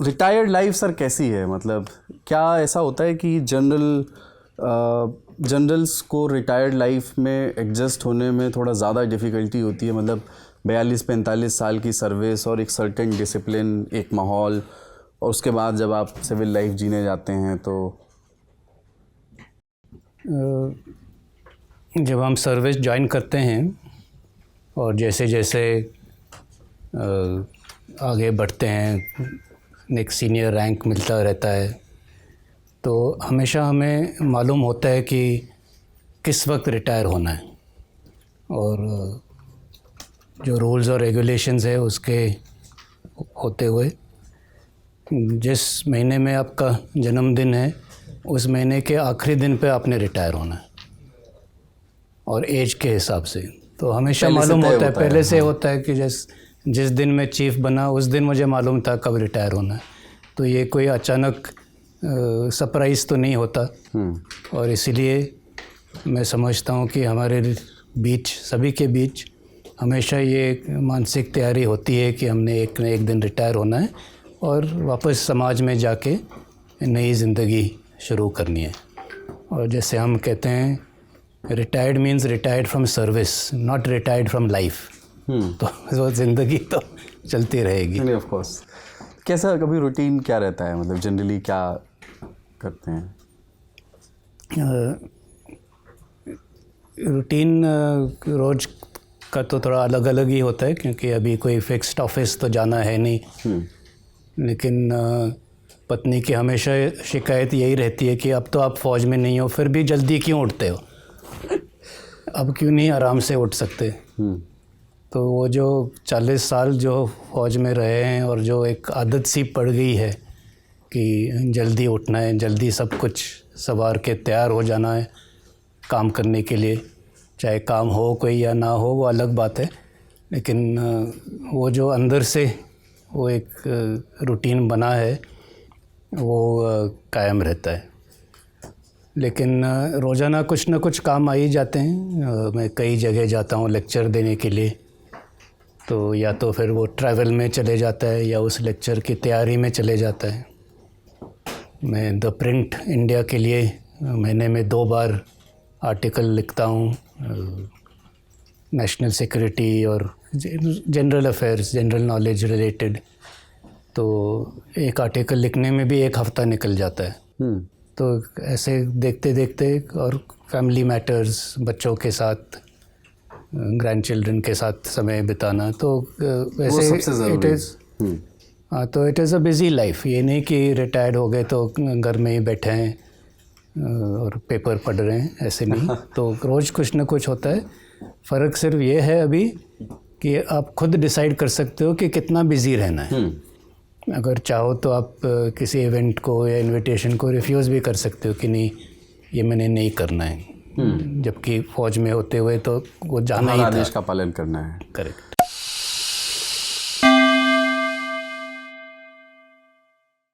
Retired life sir कैसी है? मतलब क्या ऐसा होता है कि जनरल्स को रिटायर्ड लाइफ में एडजस्ट होने में थोड़ा ज़्यादा डिफ़िकल्टी होती है? मतलब 42-45 साल की सर्विस और एक सर्टेन डिसिप्लिन, एक माहौल, और उसके बाद जब आप सिविल लाइफ जीने जाते हैं तो जब हम सर्विस ज्वाइन करते हैं और जैसे जैसे आगे बढ़ते हैं, एक सीनियर रैंक मिलता रहता है, तो हमेशा हमें मालूम होता है कि किस वक्त रिटायर होना है, और जो रूल्स और रेगुलेशंस है उसके होते हुए जिस महीने में आपका जन्मदिन है उस महीने के आखिरी दिन पे आपने रिटायर होना है, और एज के हिसाब से। तो हमेशा मालूम होता है, पहले से होता है कि जिस दिन मैं चीफ बना उस दिन मुझे मालूम था कब रिटायर होना है। तो ये कोई अचानक सरप्राइज़ तो नहीं होता, और इसीलिए मैं समझता हूँ कि हमारे बीच, सभी के बीच हमेशा ये मानसिक तैयारी होती है कि हमने एक न एक दिन रिटायर होना है और वापस समाज में जाके नई ज़िंदगी शुरू करनी है। और जैसे हम कहते हैं, retired means retired from service, not retired from life. तो वो ज़िंदगी तो चलती रहेगी। नहीं, ऑफ कोर्स। कैसा कभी रूटीन क्या रहता है? मतलब जनरली क्या करते हैं? रूटीन रोज़ का तो थोड़ा अलग अलग ही होता है, क्योंकि अभी कोई फिक्स्ड ऑफिस तो जाना है नहीं। लेकिन पत्नी की हमेशा शिकायत यही रहती है कि अब तो आप फ़ौज में नहीं हो, फिर भी जल्दी क्यों उठते हो? अब क्यों नहीं आराम से उठ सकते? तो वो जो 40 साल जो फ़ौज में रहे हैं और जो एक आदत सी पड़ गई है कि जल्दी उठना है, जल्दी सब कुछ सवार के तैयार हो जाना है काम करने के लिए, चाहे काम हो कोई या ना हो वो अलग बात है, लेकिन वो जो अंदर से वो एक रूटीन बना है वो कायम रहता है। लेकिन रोज़ाना कुछ ना कुछ काम आ ही जाते हैं। मैं कई जगह जाता हूँ लेक्चर देने के लिए, तो या तो फिर वो ट्रैवल में चले जाता है या उस लेक्चर की तैयारी में चले जाता है। मैं द प्रिंट इंडिया के लिए महीने में 2 बार आर्टिकल लिखता हूँ, नेशनल सिक्योरिटी और general affairs, general knowledge related. तो एक आर्टिकल लिखने में भी 1 हफ़्ता निकल जाता है। तो ऐसे देखते देखते, और फैमिली मैटर्स, बच्चों के साथ, ग्रैंड चिल्ड्रन के साथ समय बिताना, तो वैसे इट इज़, हाँ, तो it is a busy life. ये नहीं कि रिटायर्ड हो गए तो घर में ही बैठे हैं और पेपर पढ़ रहे हैं, ऐसे नहीं। तो रोज़ कुछ ना कुछ होता है। फ़र्क सिर्फ ये है अभी कि आप खुद डिसाइड कर सकते हो कि कितना बिज़ी रहना है। अगर चाहो तो आप किसी इवेंट को या इनविटेशन को रिफ्यूज़ भी कर सकते हो कि नहीं, ये मैंने नहीं करना है। जबकि फ़ौज में होते हुए तो वो जाना ही था, आदेश का पालन करना है। करेक्ट।